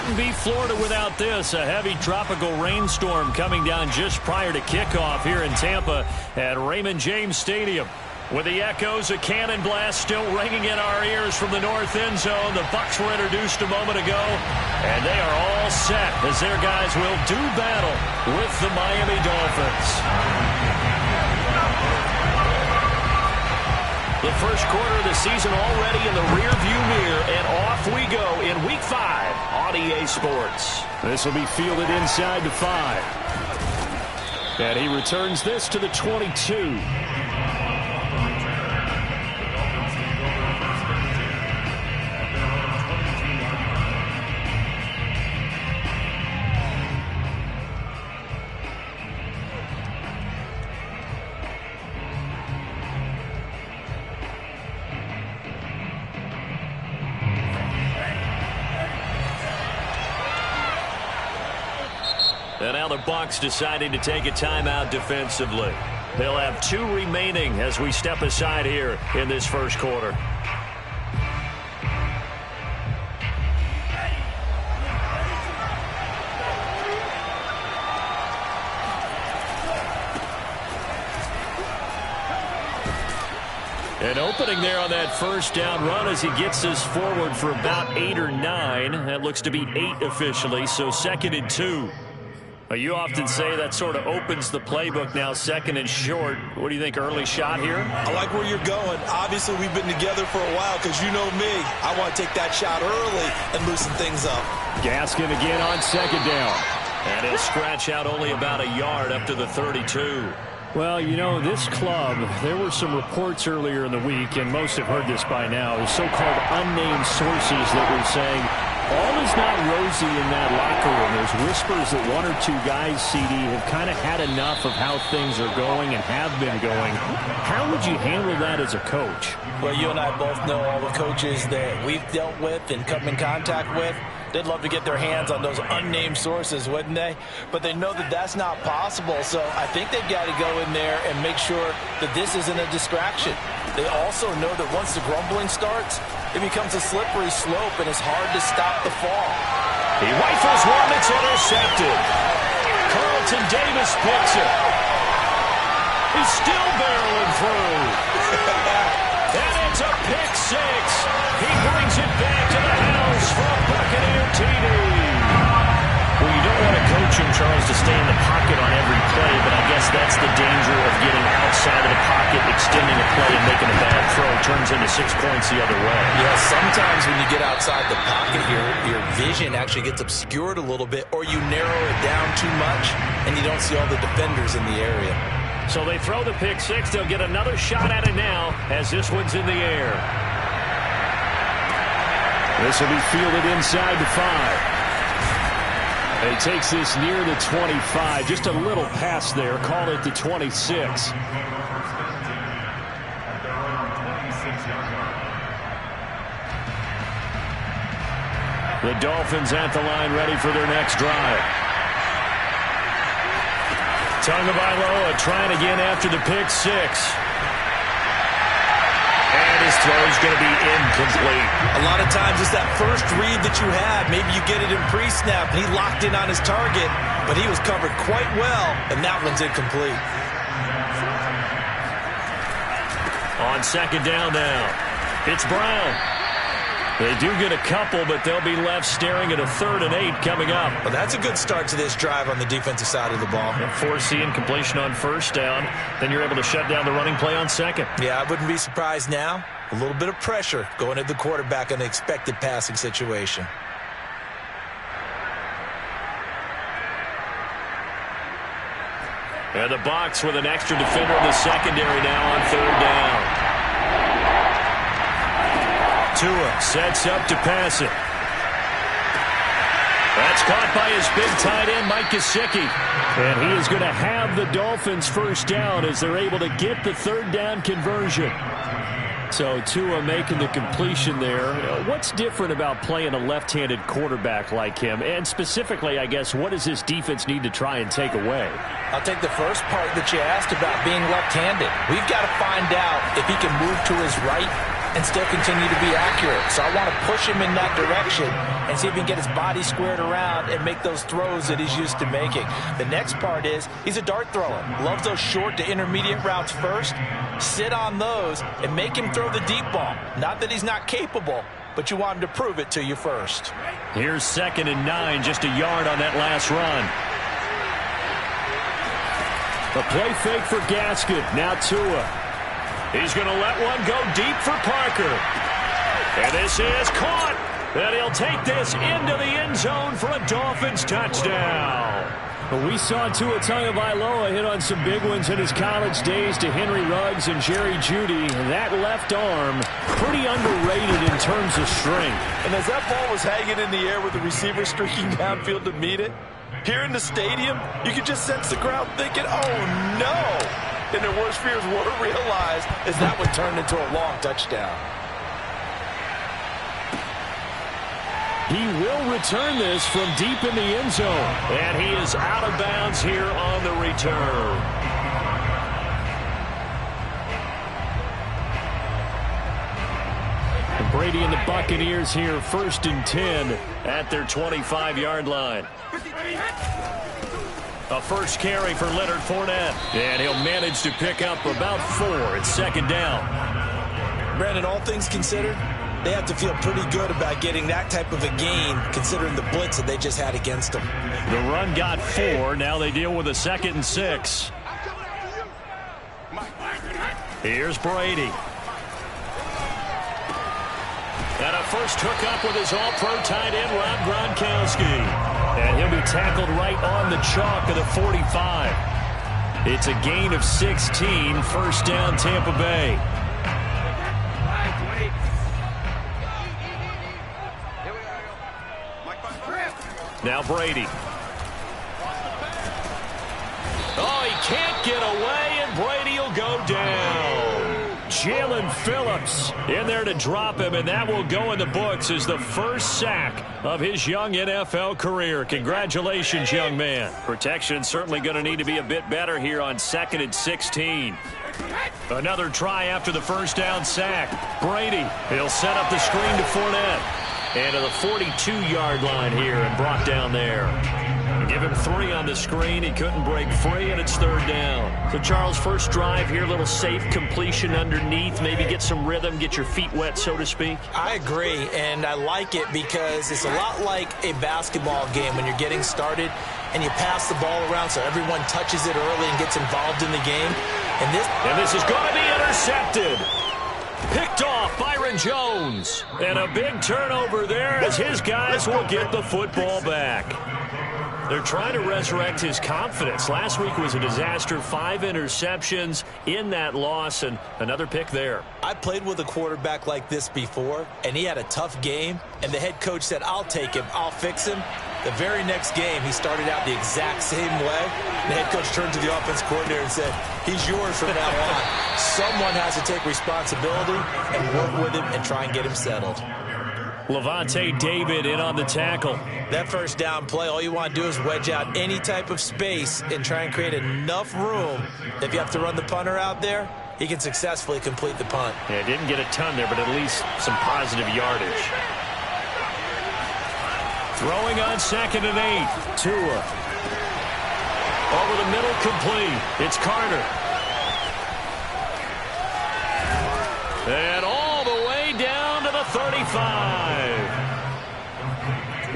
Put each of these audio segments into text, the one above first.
wouldn't be Florida without this. A heavy tropical rainstorm coming down just prior to kickoff here in Tampa at Raymond James Stadium. With the echoes, a cannon blast still ringing in our ears from the north end zone. The Bucs were introduced a moment ago, and they are all set as their guys will do battle with the Miami Dolphins. The first quarter of the season already in the rearview mirror, and off we go in Week 5 on EA Sports. This will be fielded inside the 5. And he returns this to the 22. And now the Bucs deciding to take a timeout defensively. They'll have 2 remaining as we step aside here in this first quarter. An opening there on that first down run as he gets us forward for about 8 or 9. That looks to be 8 officially, so 2nd and 2. You often say that sort of opens the playbook now, 2nd and short. What do you think, early shot here? I like where you're going. Obviously, we've been together for a while because you know me. I want to take that shot early and loosen things up. Gaskin again on 2nd down. And he'll scratch out only about a yard up to the 32. Well, you know, this club, there were some reports earlier in the week, and most have heard this by now, the so-called unnamed sources that were saying all is not rosy in that locker room. There's whispers that 1 or 2 guys, CD, have kind of had enough of how things are going and have been going. How would you handle that as a coach? Well, you and I both know all the coaches that we've dealt with and come in contact with. They'd love to get their hands on those unnamed sources, wouldn't they? But they know that that's not possible, so I think they've got to go in there and make sure that this isn't a distraction. They also know that once the grumbling starts, it becomes a slippery slope, and it's hard to stop the fall. He rifles one that's intercepted. Carlton Davis picks it. He's still barreling through. And it's a pick 6. He brings it back to the house for a Buccaneer TD. Well, you don't want a coach in Charles to stay in the pocket on every play, but I guess that's the danger of getting outside of the pocket, extending a play, and making a bad throw. Turns into 6 points the other way. Yeah, sometimes when you get outside the pocket, your vision actually gets obscured a little bit, or you narrow it down too much, and you don't see all the defenders in the area. So they throw the pick 6. They'll get another shot at it now as this one's in the air. This will be fielded inside the 5. And he takes this near the 25. Just a little pass there. Call it the 26. The Dolphins at the line ready for their next drive. Tagovailoa trying again after the pick 6. And his throw is going to be incomplete. A lot of times it's that first read that you have. Maybe you get it in pre-snap, and he locked in on his target, but he was covered quite well, and that one's incomplete. On 2nd down now, it's Brown. They do get a couple, but they'll be left staring at a 3rd and 8 coming up. Well, that's a good start to this drive on the defensive side of the ball. Forcing completion on 1st down. Then you're able to shut down the running play on 2nd. Yeah, I wouldn't be surprised now. A little bit of pressure going at the quarterback in an expected passing situation. And the Bucs with an extra defender in the secondary now on 3rd down. Tua sets up to pass it. That's caught by his big tight end, Mike Gesicki. And he is going to have the Dolphins' first down as they're able to get the 3rd down conversion. So Tua making the completion there. What's different about playing a left-handed quarterback like him? And specifically, I guess, what does this defense need to try and take away? I'll take the first part that you asked about being left-handed. We've got to find out if he can move to his right and still continue to be accurate. So I want to push him in that direction and see if he can get his body squared around and make those throws that he's used to making. The next part is he's a dart thrower. Loves those short to intermediate routes first. Sit on those and make him throw the deep ball. Not that he's not capable, but you want him to prove it to you first. Here's 2nd and 9, just a yard on that last run. A play fake for Gaskin. Now Tua. He's going to let one go deep for Parker. And this is caught. And he'll take this into the end zone for a Dolphins touchdown. Well, we saw Tua Tagovailoa hit on some big ones in his college days to Henry Ruggs and Jerry Jeudy. That left arm, pretty underrated in terms of strength. And as that ball was hanging in the air with the receiver streaking downfield to meet it, here in the stadium, you could just sense the crowd thinking, oh, no. And their worst fears were realized as that one turned into a long touchdown. He will return this from deep in the end zone. And he is out of bounds here on the return. And Brady and the Buccaneers here 1st and 10 at their 25-yard line. A first carry for Leonard Fournette. And he'll manage to pick up about 4. It's 2nd down. Brandon, all things considered, they have to feel pretty good about getting that type of a gain, considering the blitz that they just had against them. The run got 4. Now they deal with a 2nd and 6. Here's Brady. And a first hookup with his all-pro tight end, Rob Gronkowski. And he'll be tackled right on the chalk of the 45. It's a gain of 16. 1st down, Tampa Bay. Now Brady. Oh, he can't get away, and Brady will go down. Jalen Phillips in there to drop him, and that will go in the books as the first sack of his young NFL career. Congratulations, young man. Protection certainly going to need to be a bit better here on 2nd and 16. Another try after the first down sack. Brady, he'll set up the screen to Fournette. And to the 42-yard line here and brought down there. Give him 3 on the screen. He couldn't break free, and it's 3rd down. So, Charles, first drive here, a little safe completion underneath. Maybe get some rhythm, get your feet wet, so to speak. I agree, and I like it because it's a lot like a basketball game when you're getting started and you pass the ball around so everyone touches it early and gets involved in the game. And this is going to be intercepted. Picked off Byron Jones. And a big turnover there as his guys will get the football back. They're trying to resurrect his confidence. Last week was a disaster. 5 interceptions in that loss, and another pick there. I played with a quarterback like this before, and he had a tough game, and the head coach said, I'll take him, I'll fix him. The very next game, he started out the exact same way. The head coach turned to the offense coordinator and said, he's yours from now on. Someone has to take responsibility and work with him and try and get him settled. Levante David in on the tackle. That first down play, all you want to do is wedge out any type of space and try and create enough room. If you have to run the punter out there, he can successfully complete the punt. Yeah, didn't get a ton there, but at least some positive yardage. Throwing on 2nd and 8. Tua. Over the middle, complete. It's Carter. And all the way down to the 35.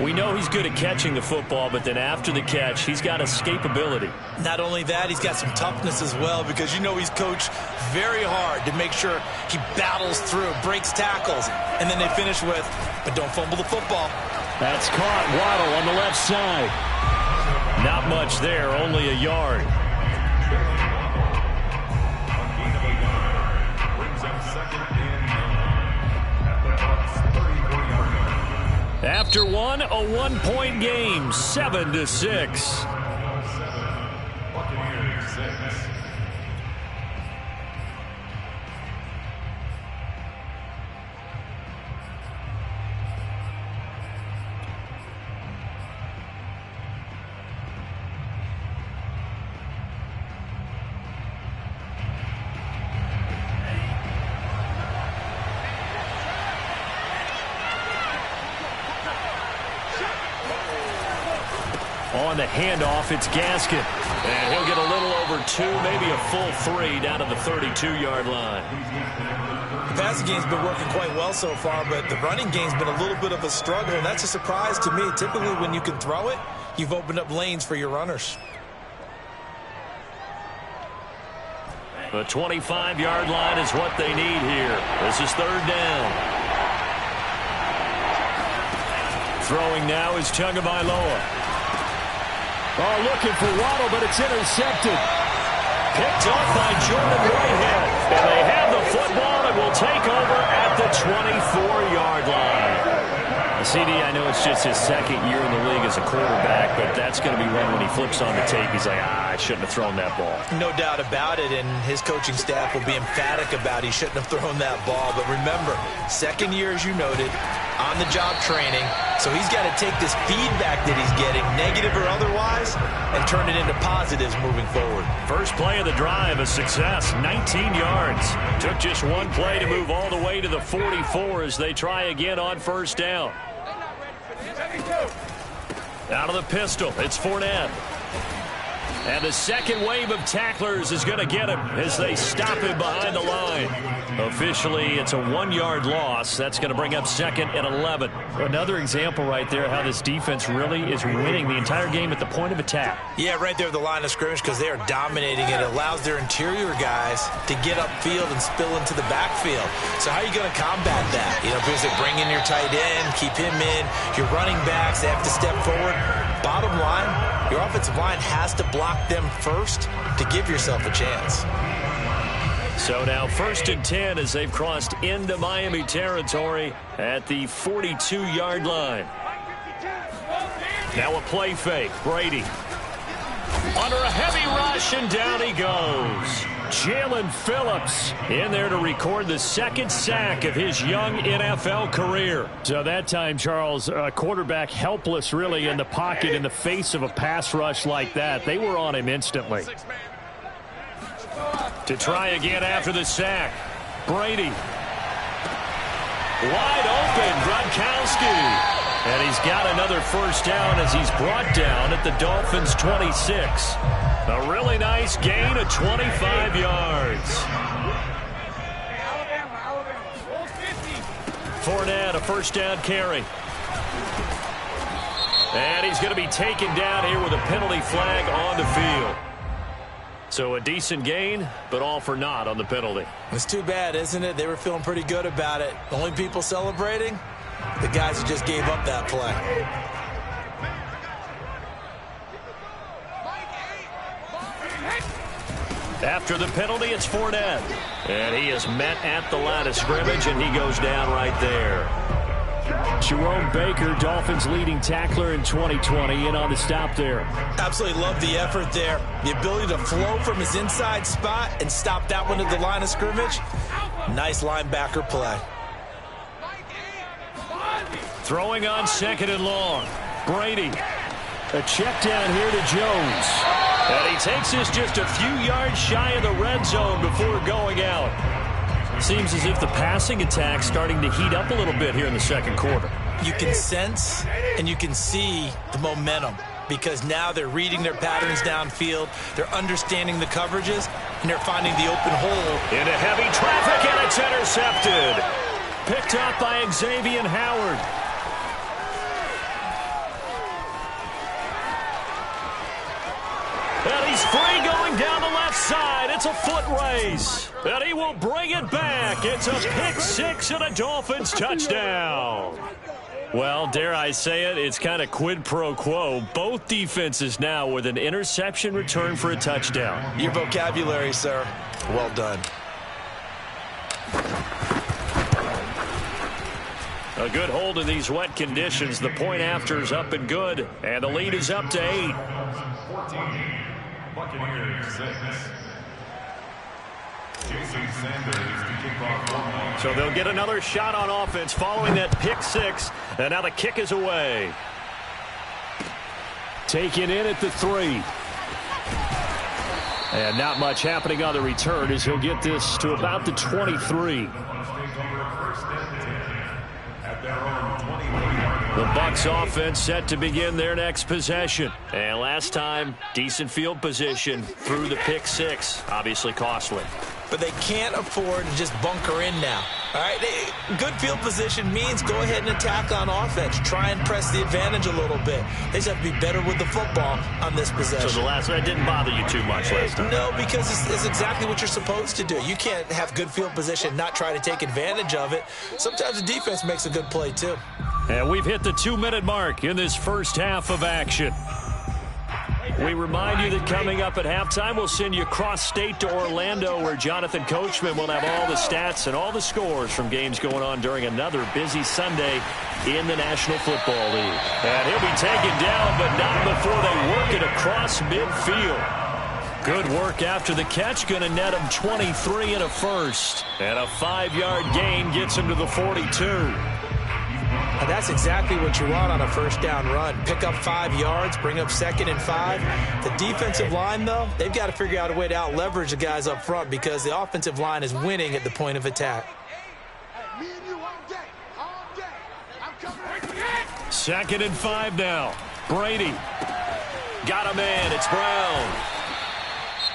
We know he's good at catching the football, but then after the catch, he's got escapability. Not only that, he's got some toughness as well, because you know he's coached very hard to make sure he battles through, breaks tackles, and then they finish with, but don't fumble the football. That's caught. Waddle on the left side. Not much there, only a yard. After one, a 1-point game, 7-6. on the handoff, it's Gaskin. And he'll get a little over 2, maybe a full 3 down to the 32-yard line. The passing game's been working quite well so far, but the running game's been a little bit of a struggle, and that's a surprise to me. Typically, when you can throw it, you've opened up lanes for your runners. The 25-yard line is what they need here. This is 3rd down. Throwing now is Tagovailoa. Oh, looking for Waddle, but it's intercepted. Picked off by Jordan Whitehead. And they have the football and will take over at the 24-yard line. CD, I know it's just his 2nd year in the league as a quarterback, but that's going to be one when he flips on the tape. He's like, I shouldn't have thrown that ball. No doubt about it, and his coaching staff will be emphatic about he shouldn't have thrown that ball. But remember, 2nd year, as you noted, on-the-job training, so he's got to take this feedback that he's getting, negative or otherwise, and turn it into positives moving forward. First play of the drive, a success, 19 yards. Took just one play to move all the way to the 44 as they try again on 1st down. Out of the pistol, it's Fournette. And the second wave of tacklers is going to get him as they stop him behind the line. Officially, it's a 1-yard loss. That's going to bring up 2nd and 11. Another example right there how this defense really is winning the entire game at the point of attack. Yeah, right there at the line of scrimmage because they are dominating. It allows their interior guys to get upfield and spill into the backfield. So how are you going to combat that? You know, because they bring in your tight end, keep him in. Your running backs, they have to step forward. Bottom line, your offensive line has to block them first to give yourself a chance. So now 1st and 10 as they've crossed into Miami territory at the 42-yard line. Now a play fake. Brady under a heavy rush, and down he goes. Jalen Phillips in there to record the 2nd sack of his young NFL career. So that time, Charles, quarterback helpless really in the pocket in the face of a pass rush like that. They were on him instantly. To try again after the sack. Brady. Wide open, Gronkowski. And he's got another 1st down as he's brought down at the Dolphins' 26. A really nice gain of 25 yards. Fournette, a 1st down carry. And he's going to be taken down here with a penalty flag on the field. So a decent gain, but all for naught on the penalty. It's too bad, isn't it? They were feeling pretty good about it. The only people celebrating, the guys who just gave up that play. After the penalty, it's Fournette. And he is met at the line of scrimmage, and he goes down right there. Jerome Baker, Dolphins leading tackler in 2020, in on the stop there. Absolutely love the effort there. The ability to flow from his inside spot and stop that one at the line of scrimmage. Nice linebacker play. Throwing on 2nd and long. Brady. A check down here to Jones. And he takes this just a few yards shy of the red zone before going out. Seems as if the passing attack's starting to heat up a little bit here in the 2nd quarter. You can sense and you can see the momentum because now they're reading their patterns downfield, they're understanding the coverages, and they're finding the open hole. Into heavy traffic, and it's intercepted. Picked up by Xavier Howard. And he's free going down the left side. It's a foot race. And he will bring it back. It's a pick-6 and a Dolphins touchdown. Well, dare I say it, it's kind of quid pro quo. Both defenses now with an interception return for a touchdown. Your vocabulary, sir. Well done. A good hold in these wet conditions. The point after is up and good. And the lead is up to 8. So they'll get another shot on offense following that pick-6. And now the kick is away. Taken in at the 3. And not much happening on the return as he'll get this to about the 23. The Bucs offense set to begin their next possession. And last time, decent field position through the pick six. Obviously costly. But they can't afford to just bunker in now. All right, good field position means go ahead and attack on offense. Try and press the advantage a little bit. They just have to be better with the football on this possession. So the last one didn't bother you too much last time? No, because it's exactly what you're supposed to do. You can't have good field position, not try to take advantage of it. Sometimes the defense makes a good play, too. And we've hit the 2-minute mark in this first half of action. We remind you that coming up at halftime, we'll send you cross-state to Orlando, where Jonathan Coachman will have all the stats and all the scores from games going on during another busy Sunday in the National Football League. And he'll be taken down, but not before they work it across midfield. Good work after the catch, going to net him 23 and a first. And a 5-yard gain gets him to the 42. And that's exactly what you want on a first down run. Pick up 5 yards, bring up 2nd and 5. The defensive line, though, they've got to figure out a way to out-leverage the guys up front because the offensive line is winning at the point of attack. 2nd and 5 now. Brady. Got a man. It's Brown.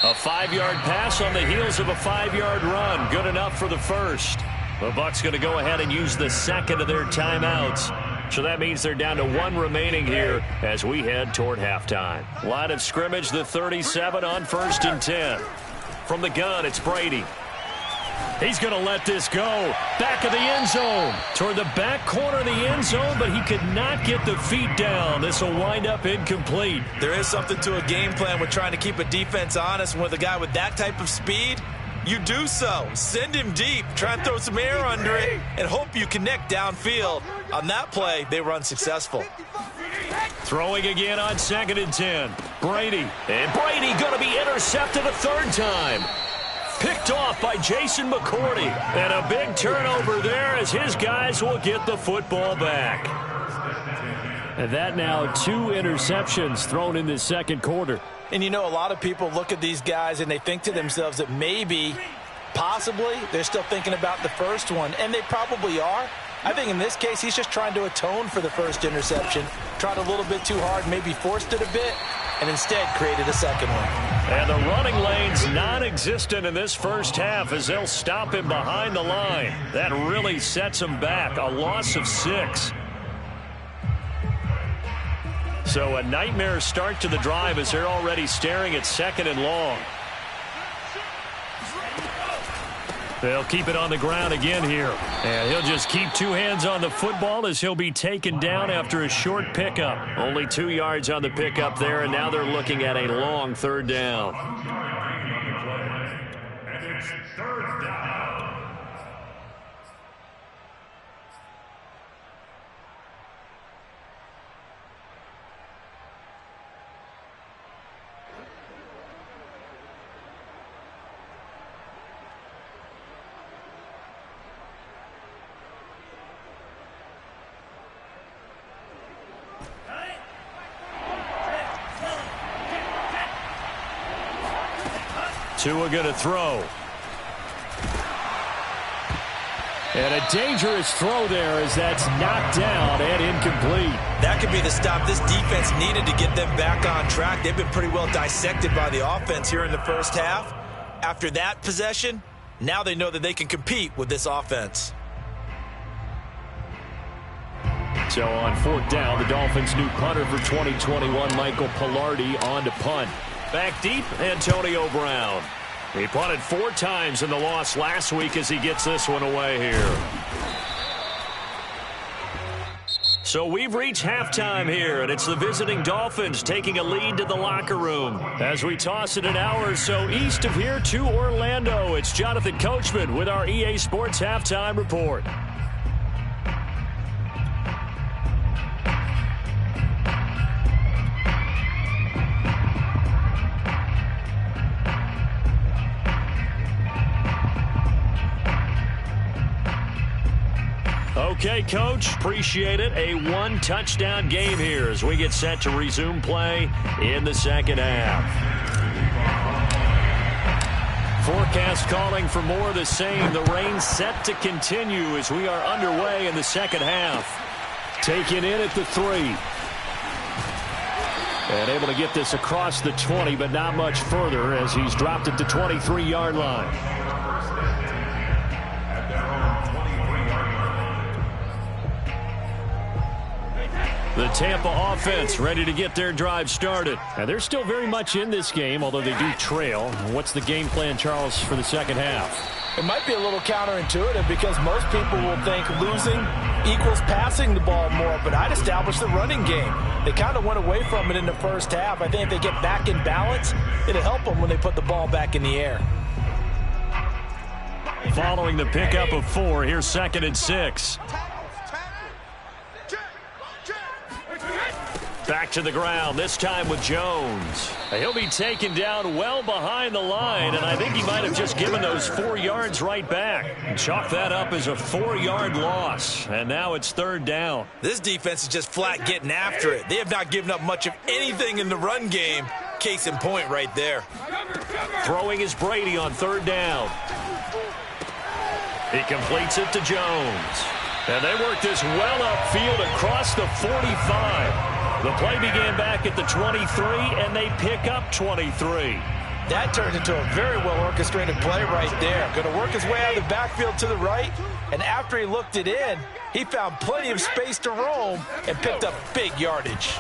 A 5-yard pass on the heels of a 5-yard run. Good enough for the first. The Bucs going to go ahead and use the second of their timeouts. So that means they're down to 1 remaining here as we head toward halftime. Line of scrimmage, the 37 on 1st and 10. From the gun, it's Brady. He's going to let this go. Back of the end zone. Toward the back corner of the end zone, but he could not get the feet down. This will wind up incomplete. There is something to a game plan with trying to keep a defense honest. And with a guy with that type of speed, you do so. Send him deep. Try and throw some air under it and hope you connect downfield. On that play, they run successful. Throwing again on 2nd and 10. Brady. And Brady going to be intercepted a 3rd time. Picked off by Jason McCourty. And a big turnover there as his guys will get the football back. And that now 2 interceptions thrown in the second quarter. And you know, a lot of people look at these guys and they think to themselves that maybe, possibly, they're still thinking about the first one. And they probably are. I think in this case, he's just trying to atone for the first interception. Tried a little bit too hard, maybe forced it a bit, and instead created a second one. And the running lane's non-existent in this first half as they'll stop him behind the line. That really sets him back. A loss of 6. So a nightmare start to the drive as they're already staring at 2nd and long. They'll keep it on the ground again here. And he'll just keep 2 hands on the football as he'll be taken down after a short pickup. Only 2 yards on the pickup there, and now they're looking at a long 3rd down. And it's 3rd down. Tua going to throw. And a dangerous throw there as that's knocked down and incomplete. That could be the stop this defense needed to get them back on track. They've been pretty well dissected by the offense here in the first half. After that possession, now they know that they can compete with this offense. So on 4th down, the Dolphins' new punter for 2021, Michael Palardy, on to punt. Back deep, Antonio Brown. He punted 4 times in the loss last week as he gets this one away here. So we've reached halftime here, and it's the visiting Dolphins taking a lead to the locker room. As we toss it an hour or so east of here to Orlando, it's Jonathan Coachman with our EA Sports Halftime Report. Okay, Coach, appreciate it. A 1-touchdown game here as we get set to resume play in the second half. Forecast calling for more of the same. The rain set to continue as we are underway in the second half. Taken in at the 3. And able to get this across the 20, but not much further as he's dropped it to 23-yard line. The Tampa offense ready to get their drive started. And they're still very much in this game, although they do trail. What's the game plan, Charles, for the second half? It might be a little counterintuitive because most people will think losing equals passing the ball more, but I'd establish the running game. They kind of went away from it in the first half. I think if they get back in balance, it'll help them when they put the ball back in the air. Following the pickup of 4, here's 2nd and 6. Back to the ground, this time with Jones. He'll be taken down well behind the line, and I think he might have just given those 4 yards right back. Chalk that up as a 4-yard loss, and now it's 3rd down. This defense is just flat getting after it. They have not given up much of anything in the run game. Case in point right there. Throwing is Brady on 3rd down. He completes it to Jones. And they work this well upfield across the 45. The play began back at the 23, and they pick up 23. That turned into a very well-orchestrated play right there. Going to work his way out of the backfield to the right, and after he looked it in, he found plenty of space to roam and picked up big yardage.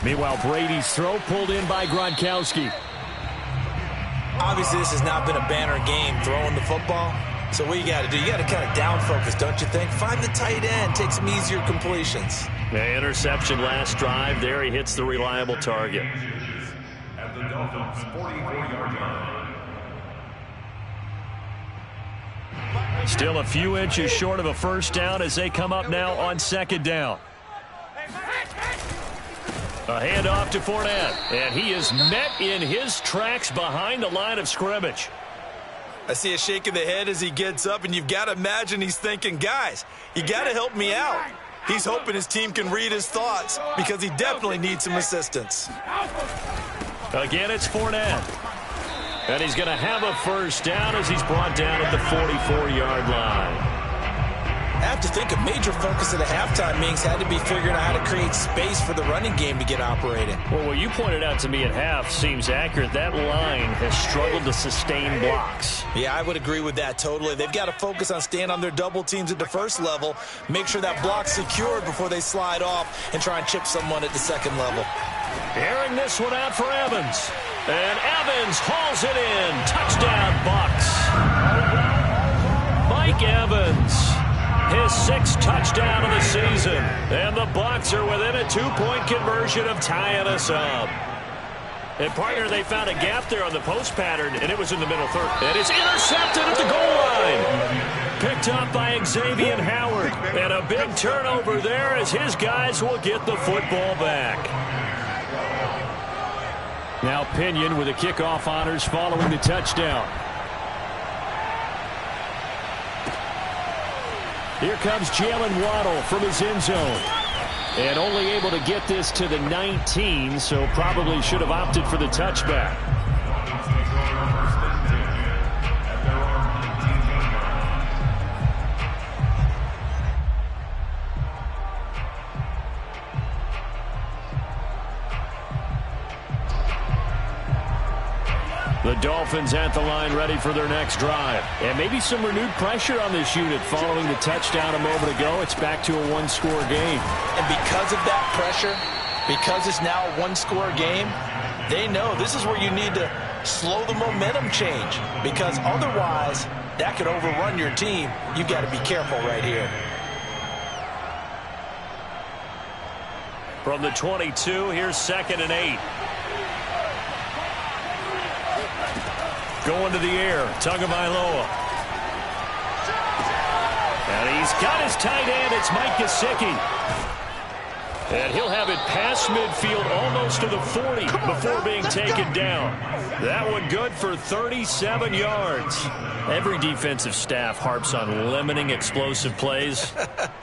Meanwhile, Brady's throw pulled in by Gronkowski. Obviously, this has not been a banner game throwing the football. So what you got to do, you got to kind of down focus, don't you think? Find the tight end, take some easier completions. The interception last drive. There he hits the reliable target. At the Dolphins' 44-yard line. Still a few inches short of a first down as they come up now on 2nd down. A handoff to Fournette, and he is met in his tracks behind the line of scrimmage. I see a shake of the head as he gets up, and you've got to imagine he's thinking, guys, you got to help me out. He's hoping his team can read his thoughts because he definitely needs some assistance. Again, it's Fournette. And he's going to have a first down as he's brought down at the 44-yard line. I have to think a major focus of the halftime meetings had to be figuring out how to create space for the running game to get operating. Well, what you pointed out to me at half seems accurate. That line has struggled to sustain blocks. Yeah, I would agree with that totally. They've got to focus on staying on their double teams at the first level, make sure that block's secured before they slide off and try and chip someone at the second level. Airing this one out for Evans. And Evans hauls it in. Touchdown, Bucs. Mike Evans. His 6th touchdown of the season. And the Bucs are within a 2-point conversion of tying us up. And, partner, they found a gap there on the post pattern, and it was in the middle third. And it's intercepted at the goal line. Picked up by Xavier Howard. And a big turnover there as his guys will get the football back. Now Pinion with the kickoff honors following the touchdown. Here comes Jalen Waddle from his end zone. And only able to get this to the 19, so probably should have opted for the touchback. The Dolphins at the line ready for their next drive. And maybe some renewed pressure on this unit following the touchdown a moment ago. It's back to a one-score game. And because of that pressure, because it's now a one-score game, they know this is where you need to slow the momentum change. Because otherwise, that could overrun your team. You've got to be careful right here. From the 22, here's 2nd and 8. Going to the air, Tagovailoa. And he's got his tight end. It's Mike Gesicki. And he'll have it past midfield almost to the 40 before being taken down. That one good for 37 yards. Every defensive staff harps on limiting explosive plays.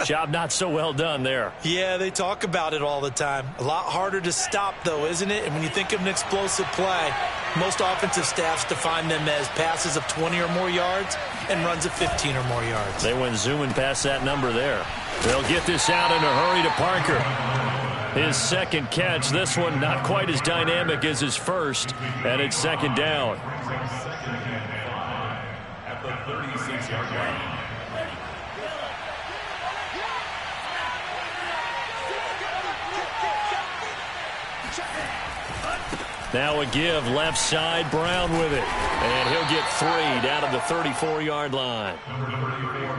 Job not so well done there. Yeah, they talk about it all the time. A lot harder to stop, though, isn't it? And when you think of an explosive play, Most offensive staffs define them as passes of 20 or more yards and runs of 15 or more yards. They went zooming past that number there. They'll get this out in a hurry to Parker. His second catch. This one not quite as dynamic as his first, and it's second down. At the 36-yard line. Now a give left side, Brown with it. And he'll get 3 down at the 34-yard line.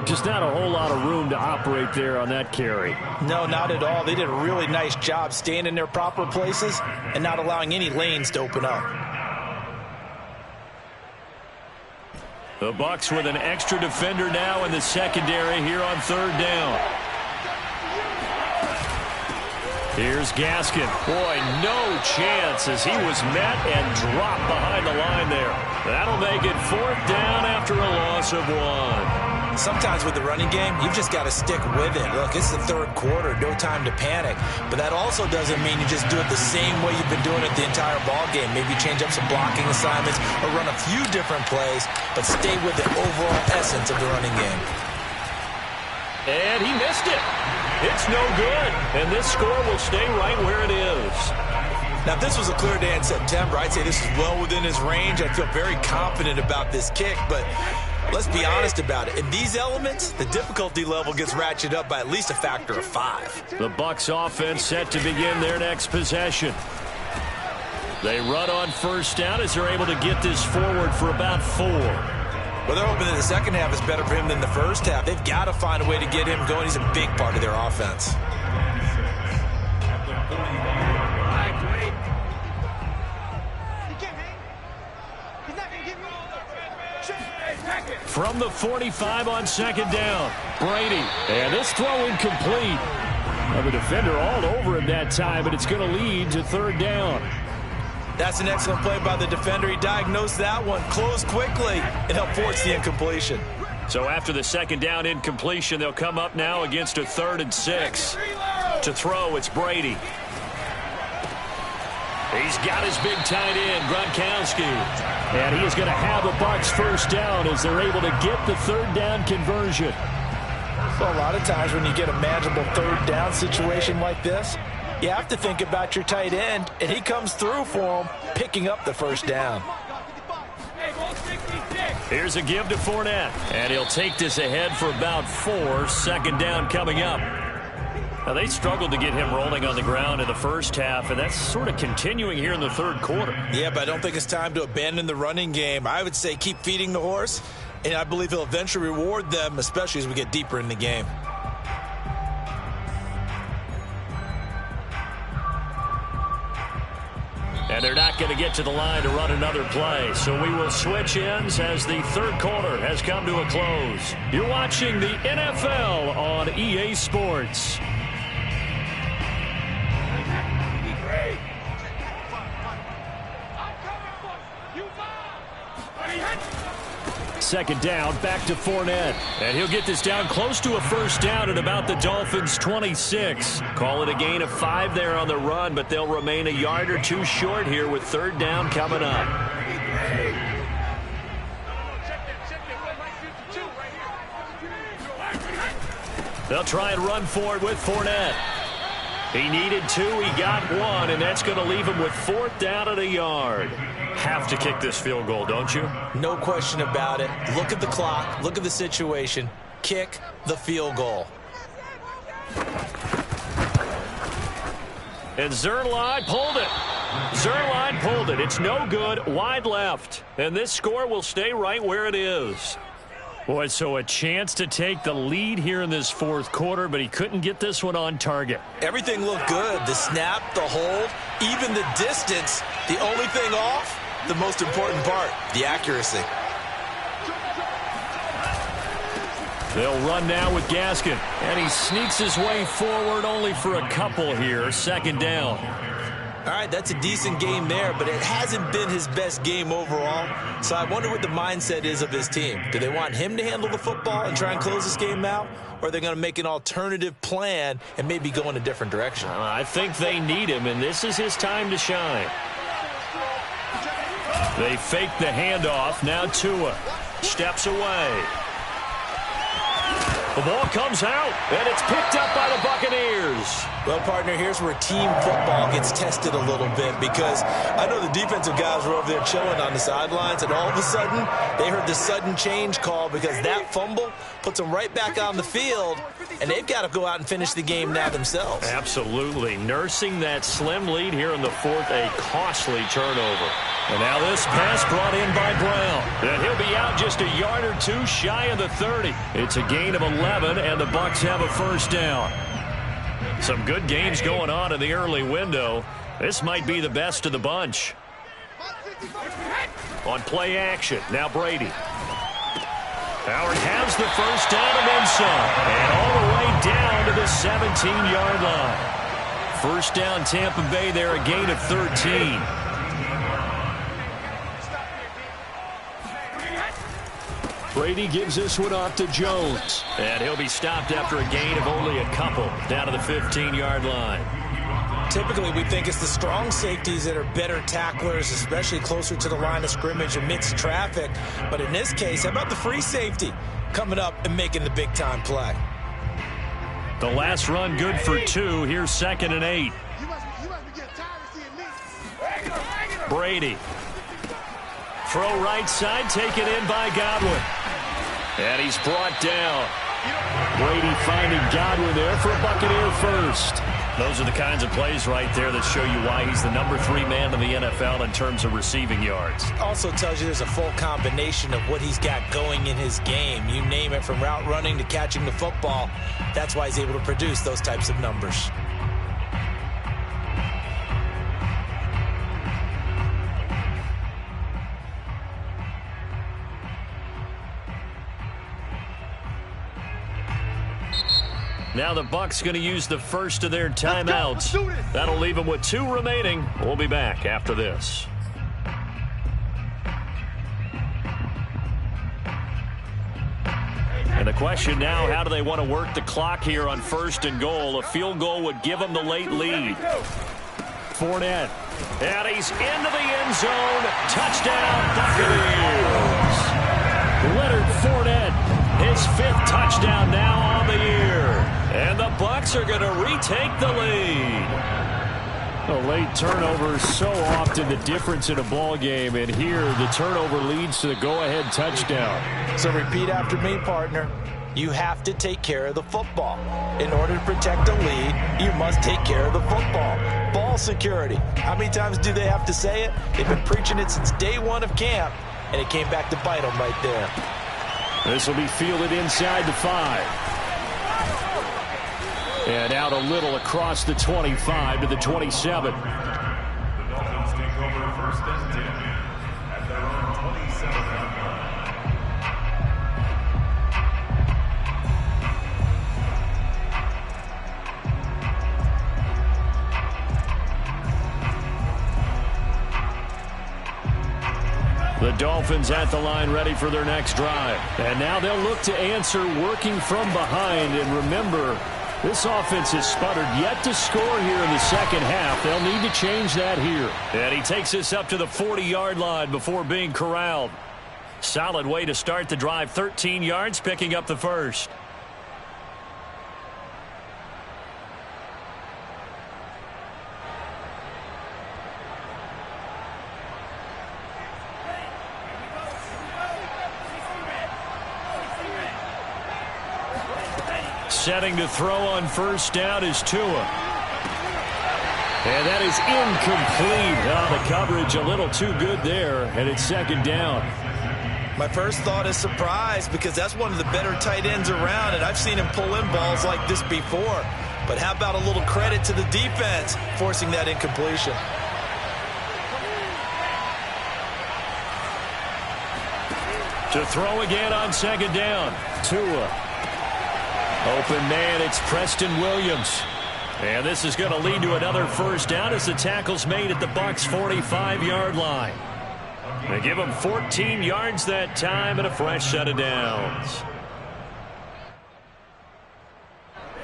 Just not a whole lot of room to operate there on that carry. No, not at all. They did a really nice job staying in their proper places and not allowing any lanes to open up. The Bucs with an extra defender now in the secondary here on third down. Here's Gaskin. Boy, no chance as he was met and dropped behind the line there. That'll make it fourth down after a loss of 1. Sometimes with the running game, you've just got to stick with it. Look, it's the third quarter, no time to panic. But that also doesn't mean you just do it the same way you've been doing it the entire ball game. Maybe change up some blocking assignments or run a few different plays, but stay with the overall essence of the running game. And he missed it. It's no good. And this score will stay right where it is. Now, if this was a clear day in September, I'd say this is well within his range. I feel very confident about this kick, but let's be honest about it. In these elements, the difficulty level gets ratcheted up by at least a factor of 5. The Bucs offense set to begin their next possession. They run on first down as they're able to get this forward for about 4. Well, they're hoping that the second half is better for him than the first half. They've got to find a way to get him going. He's a big part of their offense. From the 45 on second down, Brady. And this throw incomplete. Well, the defender all over him that time, but it's going to lead to third down. That's an excellent play by the defender. He diagnosed that one, closed quickly, and helped force the incompletion. So after the second down incompletion, they'll come up now against a 3rd and 6. To throw, it's Brady. He's got his big tight end, Gronkowski. And he is going to have a Bucs first down as they're able to get the third down conversion. Well, a lot of times when you get a manageable third down situation like this, you have to think about your tight end, and he comes through for him, picking up the first down. Here's a give to Fournette, and he'll take this ahead for about 4. Second down coming up. Now, they struggled to get him rolling on the ground in the first half, and that's sort of continuing here in the third quarter. Yeah, but I don't think it's time to abandon the running game. I would say keep feeding the horse, and I believe he'll eventually reward them, especially as we get deeper in the game. And they're not going to get to the line to run another play. So we will switch ends as the third quarter has come to a close. You're watching the NFL on EA Sports. Second down, back to Fournette. And he'll get this down close to a first down at about the Dolphins' 26. Call it a gain of 5 there on the run, but they'll remain a yard or 2 short here with third down coming up. They'll try and run for it with Fournette. He needed 2, he got 1, and that's going to leave him with 4th down at a yard. Have to kick this field goal, don't you? No question about it. Look at the clock. Look at the situation. Kick the field goal. And Zerline pulled it. Zerline pulled it. It's no good. Wide left. And this score will stay right where it is. Boy, so a chance to take the lead here in this fourth quarter, but he couldn't get this one on target. Everything looked good. The snap, the hold, even the distance. The only thing off, the most important part, the accuracy. They'll run now with Gaskin. And he sneaks his way forward only for a couple here. Second down. All right, that's a decent game there, but it hasn't been his best game overall. So I wonder what the mindset is of his team. Do they want him to handle the football and try and close this game out? Or are they going to make an alternative plan and maybe go in a different direction? I think they need him, and this is his time to shine. They fake the handoff. Now Tua steps away. The ball comes out, and it's picked up by the Buccaneers. Well, partner, here's where team football gets tested a little bit, because I know the defensive guys were over there chilling on the sidelines, and all of a sudden, they heard the sudden change call because that fumble puts them right back on the field, and they've got to go out and finish the game now themselves. Absolutely. Nursing that slim lead here in the fourth, a costly turnover. And now this pass brought in by Brown. And he'll be out just a yard or two shy of the 30. It's a gain of 11, and the Bucs have a first down. Some good games going on in the early window. This might be the best of the bunch. On play action, now Brady. Howard has the first down and then some. And all the way down to the 17-yard line. First down Tampa Bay there, a gain of 13. Brady gives this one off to Jones. And he'll be stopped after a gain of only a couple down to the 15-yard line. Typically, we think it's the strong safeties that are better tacklers, especially closer to the line of scrimmage amidst traffic. But in this case, how about the free safety coming up and making the big-time play? The last run good for 2. Here's 2nd and 8. Brady. Throw right side, taken in by Godwin. And he's brought down. Brady finding Godwin there for a Buccaneer first. Those are the kinds of plays right there that show you why he's the number 3 man in the NFL in terms of receiving yards. Also tells you there's a full combination of what he's got going in his game. You name it, from route running to catching the football. That's why he's able to produce those types of numbers. Now the Bucs going to use the first of their timeouts. That'll leave them with 2 remaining. We'll be back after this. And the question now, how do they want to work the clock here on 1st and goal? A field goal would give them the late lead. Fournette. And he's into the end zone. Touchdown, Buccaneers. Leonard Fournette. His 5th touchdown now on the year. And the Bucs are going to retake the lead. A late turnover is so often the difference in a ball game, and here the turnover leads to the go-ahead touchdown. So repeat after me, partner. You have to take care of the football. In order to protect a lead, you must take care of the football. Ball security. How many times do they have to say it? They've been preaching it since day 1 of camp, and it came back to bite them right there. This will be fielded inside the 5. And out a little across the 25 to the 27. The Dolphins take over 1st and 10 at their own 27-yard line. The Dolphins at the line, ready for their next drive. And now they'll look to answer working from behind. And remember, this offense has sputtered yet to score here in the second half. They'll need to change that here. And he takes this up to the 40-yard line before being corralled. Solid way to start the drive. 13 yards, picking up the first. Setting to throw on first down is Tua. And that is incomplete. Oh, the coverage a little too good there, and it's 2nd down. My first thought is surprise, because that's one of the better tight ends around, and I've seen him pull in balls like this before. But how about a little credit to the defense forcing that incompletion? To throw again on 2nd down. Tua. Open man, it's Preston Williams. And this is going to lead to another first down as the tackle's made at the Bucs' 45-yard line. They give him 14 yards that time and a fresh set of downs.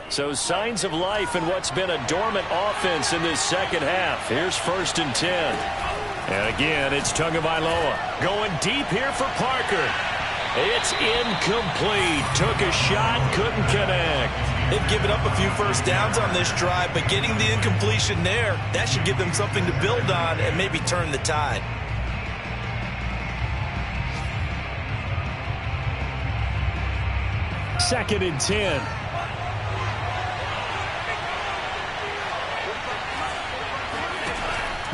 So signs of life in what's been a dormant offense in this second half. Here's 1st and 10. And again, it's Tagovailoa going deep here for Parker. It's incomplete. Took a shot, couldn't connect. They've given up a few first downs on this drive, but getting the incompletion there, that should give them something to build on and maybe turn the tide. Second and 10.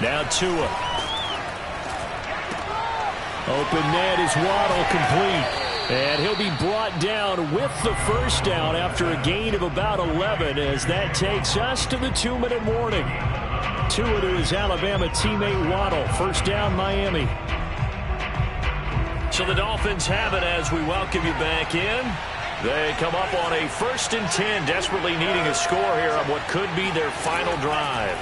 Now Tua. Open net is Waddle, complete. And he'll be brought down with the first down after a gain of about 11 as that takes us to the 2-minute warning. Tua to his Alabama teammate Waddle. First down, Miami. So the Dolphins have it as we welcome you back in. They come up on a 1st and 10, desperately needing a score here on what could be their final drive.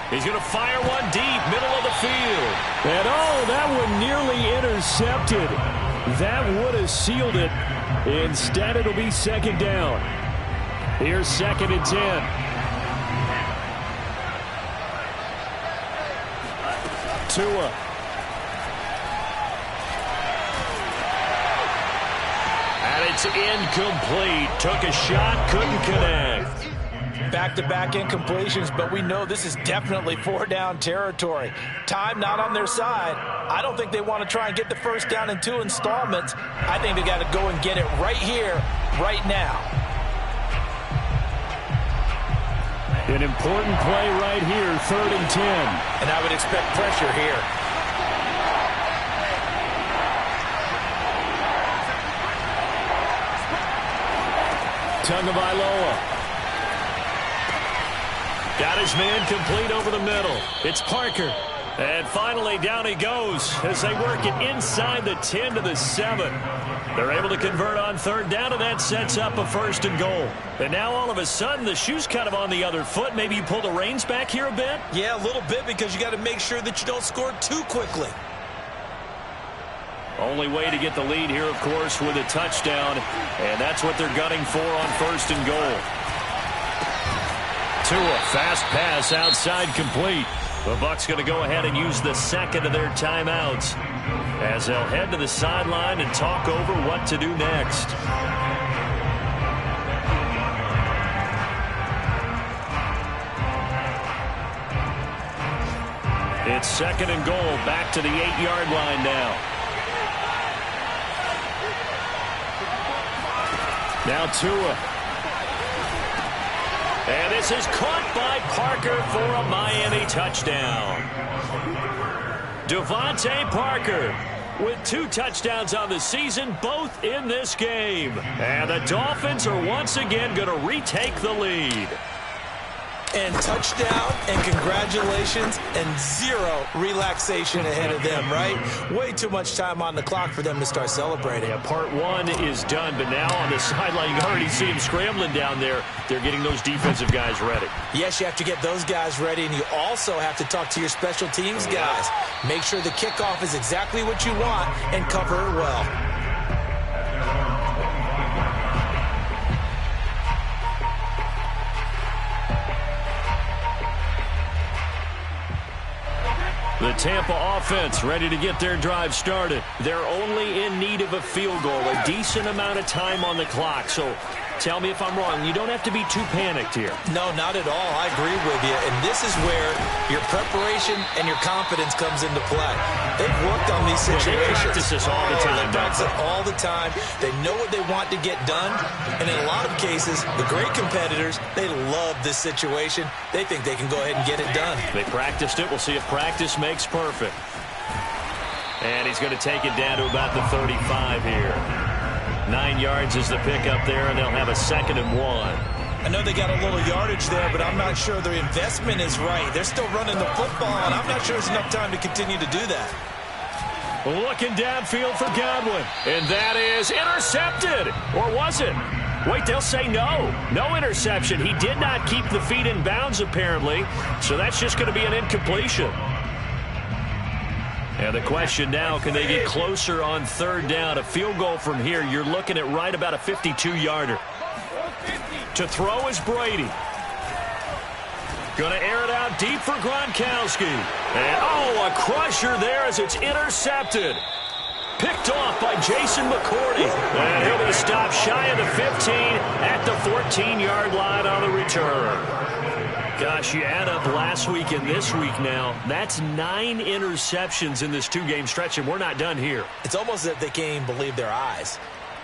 He's going to fire one deep, middle of the field. And oh, that one nearly intercepted. That would have sealed it. Instead, it'll be 2nd down. Here's 2nd and 10. Tua. And it's incomplete. Took a shot, couldn't connect. Back-to-back incompletions, but we know this is definitely 4-down territory. Time not on their side. I don't think they want to try and get the first down in 2 installments. I think they got to go and get it right here, right now. An important play right here, 3rd and 10. And I would expect pressure here. Tagovailoa. Got his man complete over the middle. It's Parker. And finally down he goes as they work it inside the 10 to the 7. They're able to convert on 3rd down, and that sets up a 1st and goal. And now all of a sudden the shoe's kind of on the other foot. Maybe you pull the reins back here a bit? Yeah, a little bit, because you got to make sure that you don't score too quickly. Only way to get the lead here, of course, with a touchdown. And that's what they're gunning for on 1st and goal. Tua, fast pass outside, complete. The Bucs going to go ahead and use the 2nd of their timeouts as they'll head to the sideline and talk over what to do next. It's 2nd and goal, back to the 8-yard line now. Now Tua. And this is caught by Parker for a Miami touchdown. Devontae Parker with 2 touchdowns on the season, both in this game. And the Dolphins are once again going to retake the lead. And touchdown, and congratulations, and 0 relaxation ahead of them, right? Way too much time on the clock for them to start celebrating. Yeah, part 1 is done, but now on the sideline, you can already see them scrambling down there. They're getting those defensive guys ready. Yes, you have to get those guys ready, and you also have to talk to your special teams guys. Make sure the kickoff is exactly what you want and cover it well. The Tampa offense ready to get their drive started. They're only in need of a field goal, a decent amount of time on the clock. So tell me if I'm wrong. You don't have to be too panicked here. No, not at all. I agree with you. And this is where your preparation and your confidence comes into play. They've worked on these situations. They practice this all the time. They practice it all the time. They know what they want to get done. And in a lot of cases, the great competitors, they love this situation. They think they can go ahead and get it done. They practiced it. We'll see if practice makes perfect. And he's going to take it down to about the 35 here. 9 yards is the pickup there, and they'll have a 2nd and 1. I know they got a little yardage there, but I'm not sure their investment is right. They're still running the football, and I'm not sure there's enough time to continue to do that. Looking downfield for Godwin, and that is intercepted. Or was it? Wait, they'll say no. No interception. He did not keep the feet in bounds, apparently, so that's just going to be an incompletion. And the question now, can they get closer on 3rd down? A field goal from here, you're looking at right about a 52-yarder. To throw is Brady. Going to air it out deep for Gronkowski. And, oh, a crusher there as it's intercepted. Picked off by Jason McCourty. And he'll be stopped shy of the 15 at the 14-yard line on the return. Gosh, you add up last week and this week now. That's 9 interceptions in this 2-game stretch, and we're not done here. It's almost as if they can't even believe their eyes.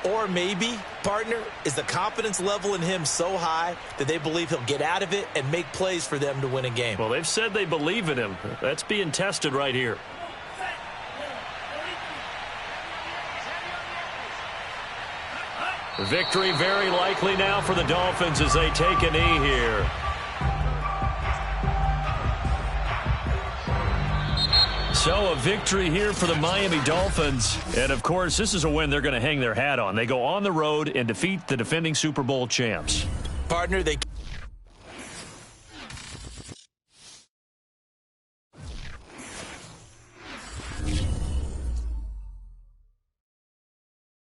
Or maybe, partner, is the confidence level in him so high that they believe he'll get out of it and make plays for them to win a game. Well, they've said they believe in him. That's being tested right here. Victory very likely now for the Dolphins as they take a knee here. So a victory here for the Miami Dolphins. And, of course, this is a win they're going to hang their hat on. They go on the road and defeat the defending Super Bowl champs. Partner, they